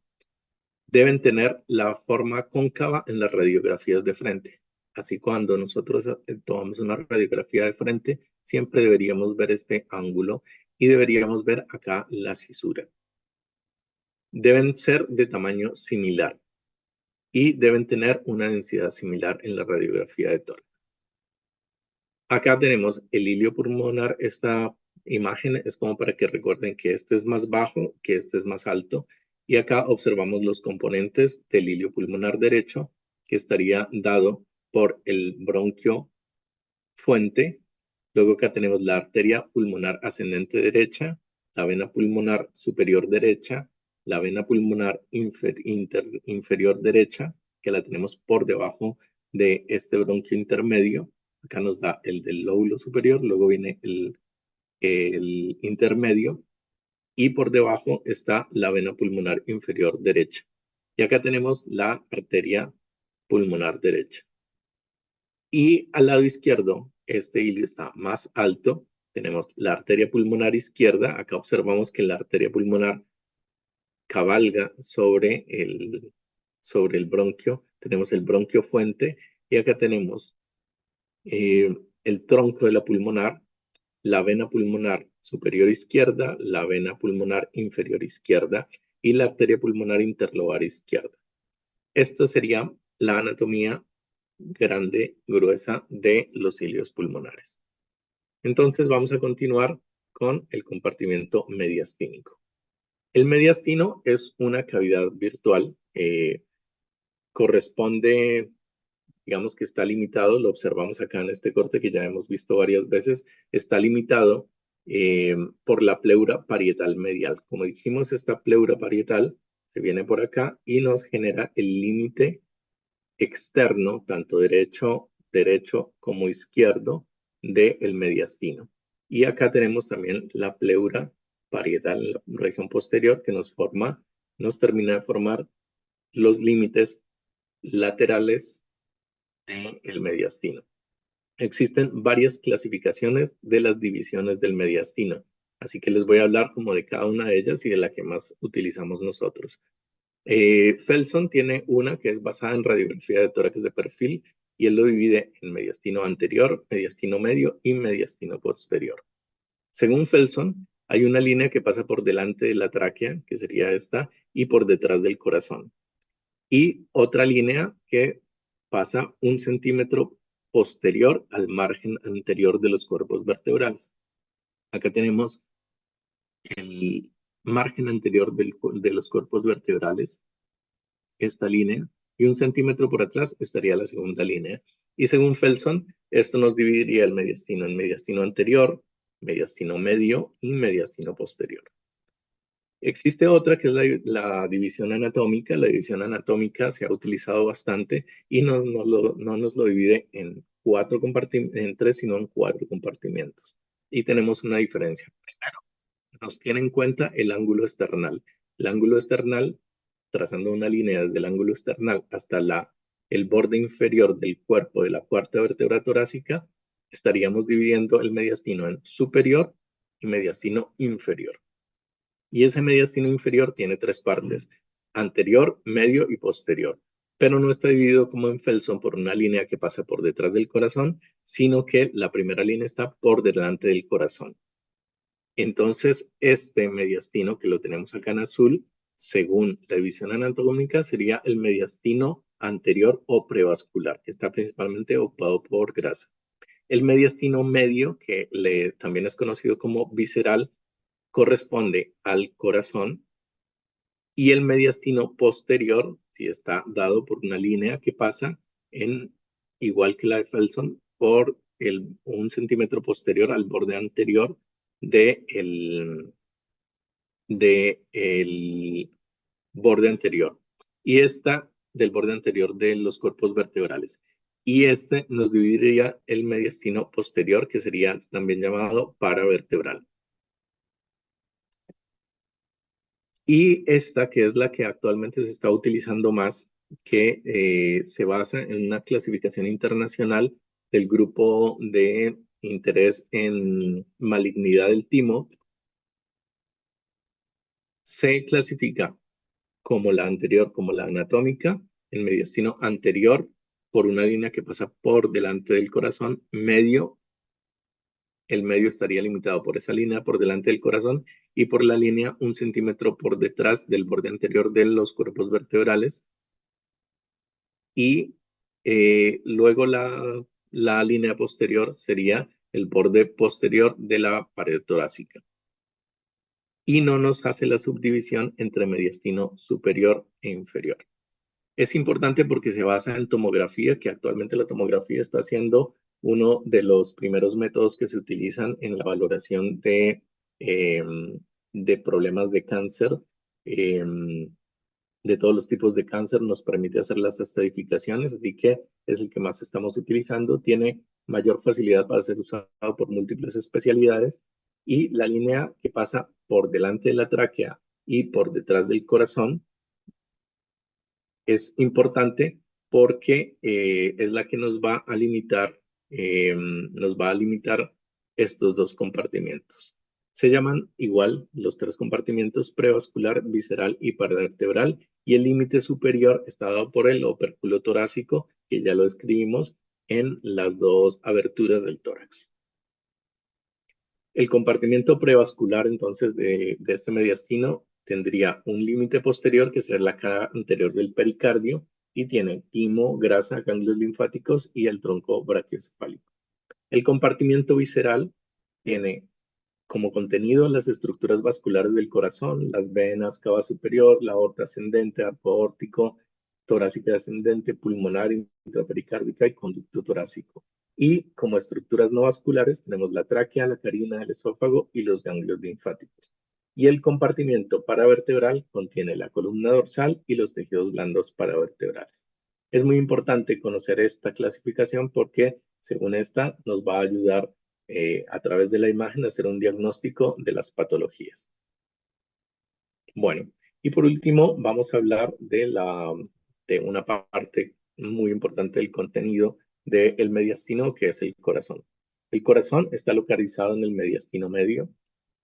Deben tener la forma cóncava en las radiografías de frente. Así cuando nosotros tomamos una radiografía de frente, siempre deberíamos ver este ángulo y deberíamos ver acá la cisura. Deben ser de tamaño similar y deben tener una densidad similar en la radiografía de tórax. Acá tenemos el hilio pulmonar. Esta imagen es como para que recuerden que este es más bajo, que este es más alto. Y acá observamos los componentes del hilio pulmonar derecho, que estaría dado por el bronquio fuente. Luego acá tenemos la arteria pulmonar ascendente derecha, la vena pulmonar superior derecha, la vena pulmonar inferior derecha, que la tenemos por debajo de este bronquio intermedio. Acá nos da el del lóbulo superior, luego viene el intermedio, y por debajo está la vena pulmonar inferior derecha. Y acá tenemos la arteria pulmonar derecha. Y al lado izquierdo, este hilio está más alto. Tenemos la arteria pulmonar izquierda. Acá observamos que la arteria pulmonar cabalga sobre el bronquio. Tenemos el bronquio fuente. Y acá tenemos el tronco de la pulmonar, la vena pulmonar superior izquierda, la vena pulmonar inferior izquierda y la arteria pulmonar interlobar izquierda. Esto sería la anatomía grande, gruesa de los cilios pulmonares. Entonces vamos a continuar con el compartimento mediastínico. El mediastino es una cavidad virtual, corresponde, digamos que está limitado, lo observamos acá en este corte que ya hemos visto varias veces, está limitado por la pleura parietal medial. Como dijimos, esta pleura parietal se viene por acá y nos genera el límite externo, tanto derecho como izquierdo, del mediastino. Y acá tenemos también la pleura parietal en la región posterior que nos termina de formar los límites laterales del mediastino. Existen varias clasificaciones de las divisiones del mediastino, así que les voy a hablar como de cada una de ellas y de la que más utilizamos nosotros. Felson tiene una que es basada en radiografía de tórax de perfil y él lo divide en mediastino anterior, mediastino medio y mediastino posterior. Según Felson, hay una línea que pasa por delante de la tráquea, que sería esta, y por detrás del corazón. Y otra línea que pasa 1 centímetro posterior al margen anterior de los cuerpos vertebrales. Acá tenemos el margen anterior de los cuerpos vertebrales, esta línea, y 1 centímetro por atrás estaría la segunda línea. Y según Felson, esto nos dividiría el mediastino en mediastino anterior, mediastino medio y mediastino posterior. Existe otra que es la división anatómica. La división anatómica se ha utilizado bastante y no nos lo divide en en tres, sino en cuatro compartimientos. Y tenemos una diferencia. Nos tiene en cuenta el ángulo external. El ángulo external, trazando una línea desde el ángulo external hasta el borde inferior del cuerpo de la cuarta vértebra torácica, estaríamos dividiendo el mediastino en superior y mediastino inferior. Y ese mediastino inferior tiene tres partes: anterior, medio y posterior. Pero no está dividido como en Felson por una línea que pasa por detrás del corazón, sino que la primera línea está por delante del corazón. Entonces, este mediastino que lo tenemos acá en azul, según la división anatómica, sería el mediastino anterior o prevascular, que está principalmente ocupado por grasa. El mediastino medio, que también es conocido como visceral, corresponde al corazón, y el mediastino posterior, si está dado por una línea que pasa igual que la de Felson, por un centímetro posterior al borde anterior de del borde anterior, y esta del borde anterior de los cuerpos vertebrales. Y este nos dividiría el mediastino posterior, que sería también llamado paravertebral. Y esta, que es la que actualmente se está utilizando más, que se basa en una clasificación internacional del grupo de interés en malignidad del timo, se clasifica como la anterior, como la anatómica, el mediastino anterior por una línea que pasa por delante del corazón, medio, el medio estaría limitado por esa línea por delante del corazón, y por la línea un centímetro por detrás del borde anterior de los cuerpos vertebrales, y luego la línea posterior sería el borde posterior de la pared torácica. Y no nos hace la subdivisión entre mediastino superior e inferior. Es importante porque se basa en tomografía, que actualmente la tomografía está siendo uno de los primeros métodos que se utilizan en la valoración de problemas de cáncer, de todos los tipos de cáncer. Nos permite hacer las estratificaciones, así que es el que más estamos utilizando. Tiene mayor facilidad para ser usado por múltiples especialidades, y la línea que pasa por delante de la tráquea y por detrás del corazón es importante porque es la que nos va a limitar estos dos compartimientos. Se llaman igual los tres compartimientos: prevascular, visceral y paravertebral, y el límite superior está dado por el opérculo torácico, que ya lo escribimos en las dos aberturas del tórax. El compartimiento prevascular, entonces, de este mediastino tendría un límite posterior, que sería la cara anterior del pericardio, y tiene timo, grasa, ganglios linfáticos y el tronco brachiocefálico. El compartimiento visceral tiene como contenido las estructuras vasculares del corazón, las venas, cava superior, la aorta ascendente, arco aórtico, torácica ascendente, pulmonar, intrapericárdica y conducto torácico. Y como estructuras no vasculares tenemos la tráquea, la carina, el esófago y los ganglios linfáticos. Y el compartimiento paravertebral contiene la columna dorsal y los tejidos blandos paravertebrales. Es muy importante conocer esta clasificación porque, según esta, nos va a ayudar a través de la imagen hacer un diagnóstico de las patologías. Bueno, y por último vamos a hablar de una parte muy importante del contenido del mediastino, que es el corazón. El corazón está localizado en el mediastino medio,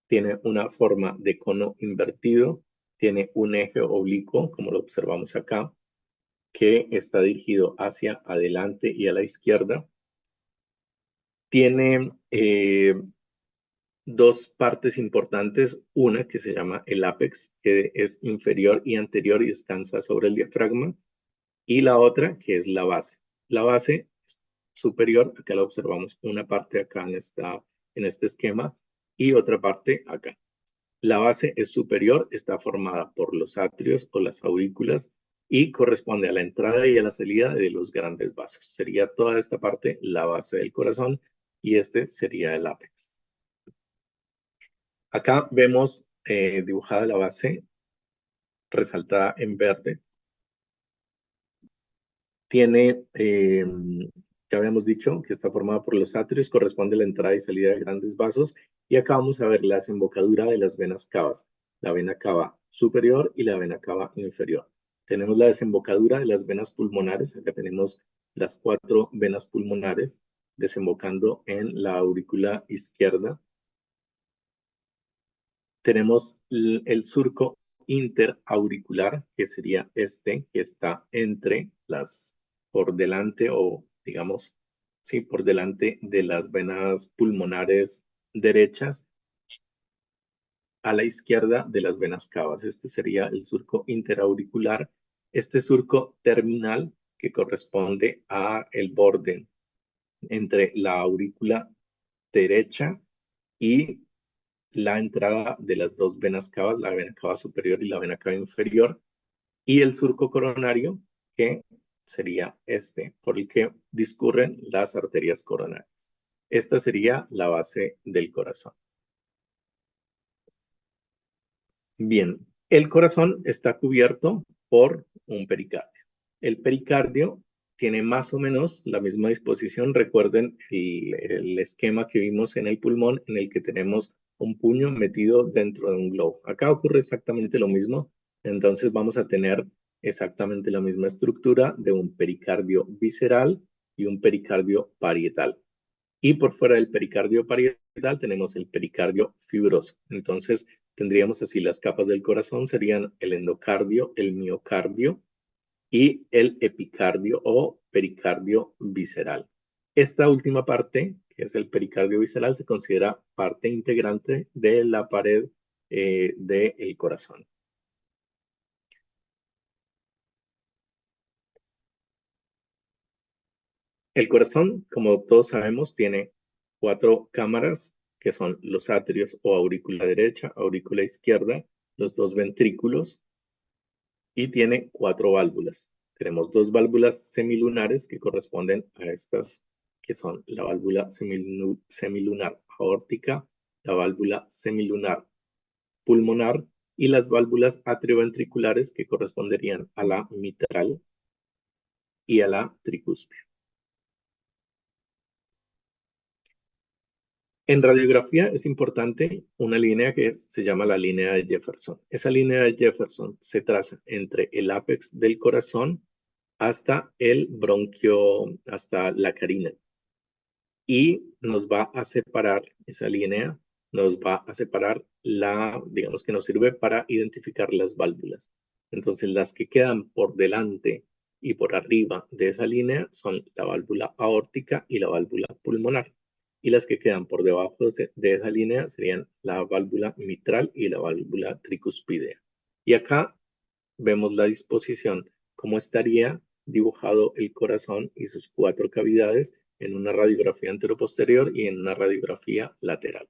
tiene una forma de cono invertido, tiene un eje oblicuo, como lo observamos acá, que está dirigido hacia adelante y a la izquierda. Tiene dos partes importantes: una que se llama el ápex, que es inferior y anterior y descansa sobre el diafragma, y la otra que es la base. La base es superior, acá la observamos, una parte acá en este esquema y otra parte acá. La base es superior, está formada por los atrios o las aurículas y corresponde a la entrada y a la salida de los grandes vasos. Sería toda esta parte la base del corazón, y este sería el ápex. Acá vemos dibujada la base, resaltada en verde. Tiene, ya habíamos dicho que está formada por los atrios, corresponde a la entrada y salida de grandes vasos. Y acá vamos a ver la desembocadura de las venas cavas, la vena cava superior y la vena cava inferior. Tenemos la desembocadura de las venas pulmonares. Acá tenemos las 4 venas pulmonares desembocando en la aurícula izquierda. Tenemos el surco interauricular, que sería este, que está entre por delante o digamos, sí, por delante de las venas pulmonares derechas a la izquierda de las venas cavas. Este sería el surco interauricular. Este surco terminal que corresponde a el borde entre la aurícula derecha y la entrada de las 2 venas cavas, la vena cava superior y la vena cava inferior, y el surco coronario, que sería este, por el que discurren las arterias coronarias. Esta sería la base del corazón. Bien, el corazón está cubierto por un pericardio. El pericardio tiene más o menos la misma disposición. Recuerden el esquema que vimos en el pulmón, en el que tenemos un puño metido dentro de un globo. Acá ocurre exactamente lo mismo. Entonces vamos a tener exactamente la misma estructura de un pericardio visceral y un pericardio parietal. Y por fuera del pericardio parietal tenemos el pericardio fibroso. Entonces tendríamos así las capas del corazón, serían el endocardio, el miocardio y el epicardio o pericardio visceral. Esta última parte, que es el pericardio visceral, se considera parte integrante de la pared del corazón. El corazón, como todos sabemos, tiene 4 cámaras, que son los atrios o aurícula derecha, aurícula izquierda, los 2 ventrículos, y tiene 4 válvulas. Tenemos 2 válvulas semilunares que corresponden a estas, que son la válvula semilunar aórtica, la válvula semilunar pulmonar y las válvulas atrioventriculares que corresponderían a la mitral y a la tricúspide. En radiografía es importante una línea que se llama la línea de Jefferson. Esa línea de Jefferson se traza entre el ápex del corazón hasta el bronquio, hasta la carina. Y nos va a separar esa línea, nos va a separar digamos que nos sirve para identificar las válvulas. Entonces las que quedan por delante y por arriba de esa línea son la válvula aórtica y la válvula pulmonar. Y las que quedan por debajo de esa línea serían la válvula mitral y la válvula tricuspidea. Y acá vemos la disposición, cómo estaría dibujado el corazón y sus 4 cavidades en una radiografía anteroposterior y en una radiografía lateral.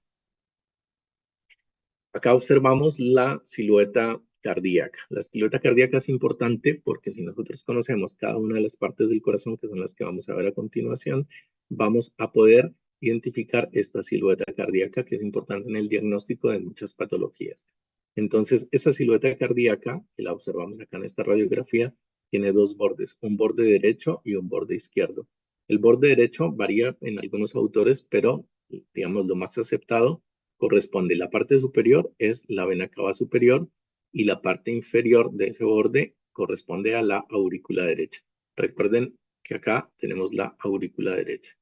Acá observamos la silueta cardíaca. La silueta cardíaca es importante porque si nosotros conocemos cada una de las partes del corazón, que son las que vamos a ver a continuación, vamos a poder identificar esta silueta cardíaca, que es importante en el diagnóstico de muchas patologías. Entonces, esa silueta cardíaca, que la observamos acá en esta radiografía, tiene 2 bordes, un borde derecho y un borde izquierdo. El borde derecho varía en algunos autores, pero digamos lo más aceptado corresponde. La parte superior es la vena cava superior y la parte inferior de ese borde corresponde a la aurícula derecha. Recuerden que acá tenemos la aurícula derecha.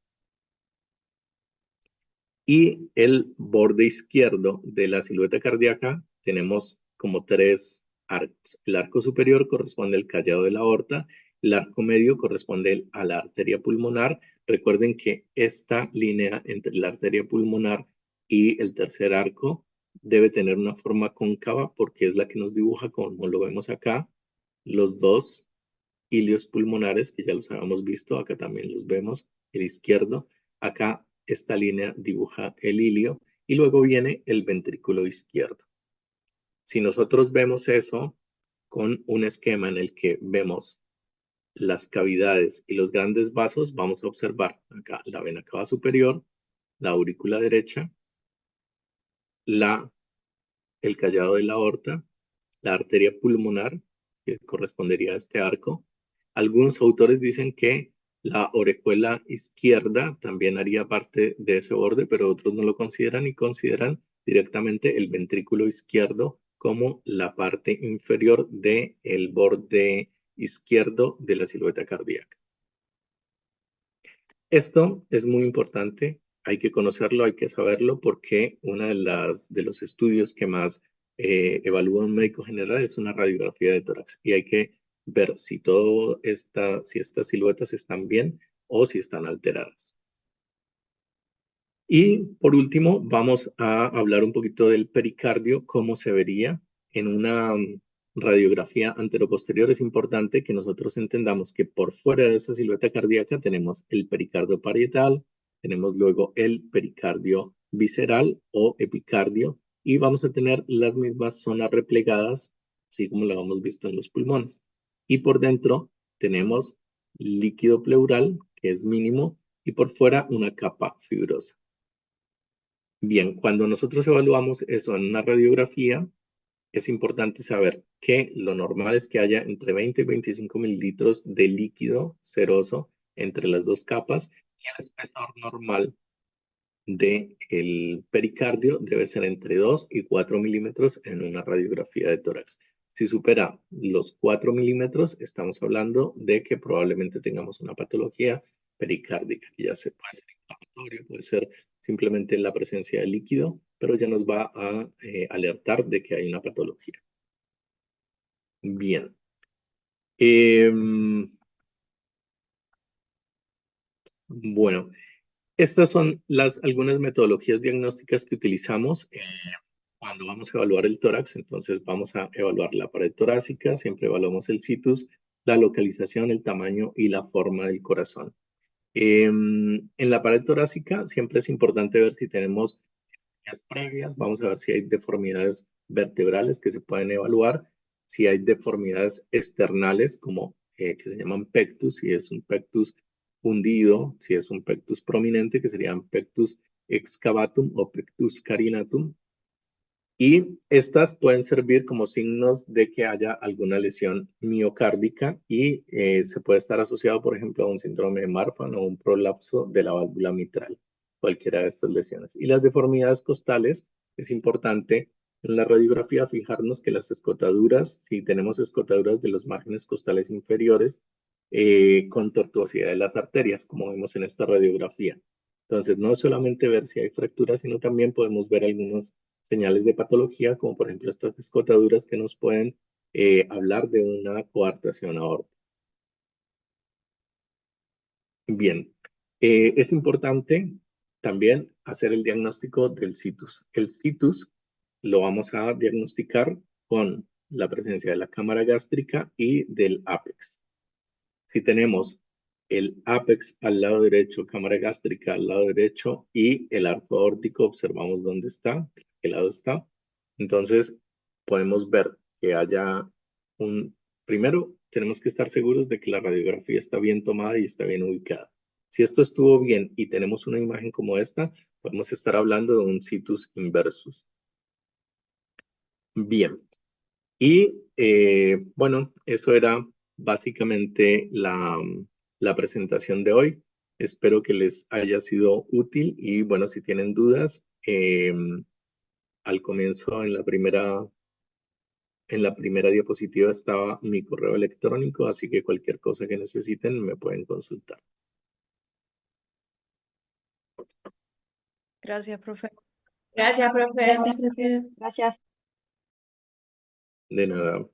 Y el borde izquierdo de la silueta cardíaca tenemos como 3 arcos. El arco superior corresponde al callado de la aorta, el arco medio corresponde a la arteria pulmonar. Recuerden que esta línea entre la arteria pulmonar y el tercer arco debe tener una forma cóncava porque es la que nos dibuja, como lo vemos acá, los 2 ilios pulmonares, que ya los habíamos visto, acá también los vemos, el izquierdo, acá esta línea dibuja el ilio y luego viene el ventrículo izquierdo. Si nosotros vemos eso con un esquema en el que vemos las cavidades y los grandes vasos, vamos a observar acá la vena cava superior, la aurícula derecha, la el callado de la aorta, la arteria pulmonar, que correspondería a este arco. Algunos autores dicen que la orejuela izquierda también haría parte de ese borde, pero otros no lo consideran y consideran directamente el ventrículo izquierdo como la parte inferior del borde izquierdo de la silueta cardíaca. Esto es muy importante, hay que conocerlo, hay que saberlo, porque uno de los estudios que más evalúa un médico general es una radiografía de tórax y hay que ver si si estas siluetas están bien o si están alteradas. Y por último, vamos a hablar un poquito del pericardio, cómo se vería en una radiografía anteroposterior. Es importante que nosotros entendamos que por fuera de esa silueta cardíaca tenemos el pericardio parietal, tenemos luego el pericardio visceral o epicardio y vamos a tener las mismas zonas replegadas, así como lo hemos visto en los pulmones. Y por dentro tenemos líquido pleural, que es mínimo, y por fuera una capa fibrosa. Bien, cuando nosotros evaluamos eso en una radiografía, es importante saber que lo normal es que haya entre 20 y 25 mililitros de líquido seroso entre las dos capas y el espesor normal del pericardio debe ser entre 2 y 4 milímetros en una radiografía de tórax. Si supera los 4 milímetros, estamos hablando de que probablemente tengamos una patología pericárdica, que ya se puede ser inflamatorio, puede ser simplemente la presencia de líquido, pero ya nos va a alertar de que hay una patología. Bien. Bueno, estas son algunas metodologías diagnósticas que utilizamos cuando vamos a evaluar el tórax. Entonces vamos a evaluar la pared torácica, siempre evaluamos el situs, la localización, el tamaño y la forma del corazón. En la pared torácica siempre es importante ver si tenemos previas, vamos a ver si hay deformidades vertebrales que se pueden evaluar, si hay deformidades externales como que se llaman pectus, si es un pectus hundido, si es un pectus prominente, que serían pectus excavatum o pectus carinatum. Y estas pueden servir como signos de que haya alguna lesión miocárdica y se puede estar asociado, por ejemplo, a un síndrome de Marfan o un prolapso de la válvula mitral, cualquiera de estas lesiones. Y las deformidades costales, es importante en la radiografía fijarnos que las escotaduras, si tenemos escotaduras de los márgenes costales inferiores, con tortuosidad de las arterias, como vemos en esta radiografía. Entonces, no solamente ver si hay fracturas, sino también podemos ver algunos señales de patología, como por ejemplo estas escotaduras que nos pueden hablar de una coartación aórtica. Bien, es importante también hacer el diagnóstico del situs. El situs lo vamos a diagnosticar con la presencia de la cámara gástrica y del ápex. Si tenemos el ápex al lado derecho, cámara gástrica al lado derecho y el arco aórtico, observamos dónde está, qué lado está. Entonces, podemos ver que haya primero, tenemos que estar seguros de que la radiografía está bien tomada y está bien ubicada. Si esto estuvo bien y tenemos una imagen como esta, podemos estar hablando de un situs inversus. Bien. Y bueno, eso era básicamente la presentación de hoy. Espero que les haya sido útil y bueno, si tienen dudas, al comienzo en la primera diapositiva estaba mi correo electrónico, así que cualquier cosa que necesiten me pueden consultar. Gracias, profe. Gracias, profe. Gracias, profe. Gracias. De nada.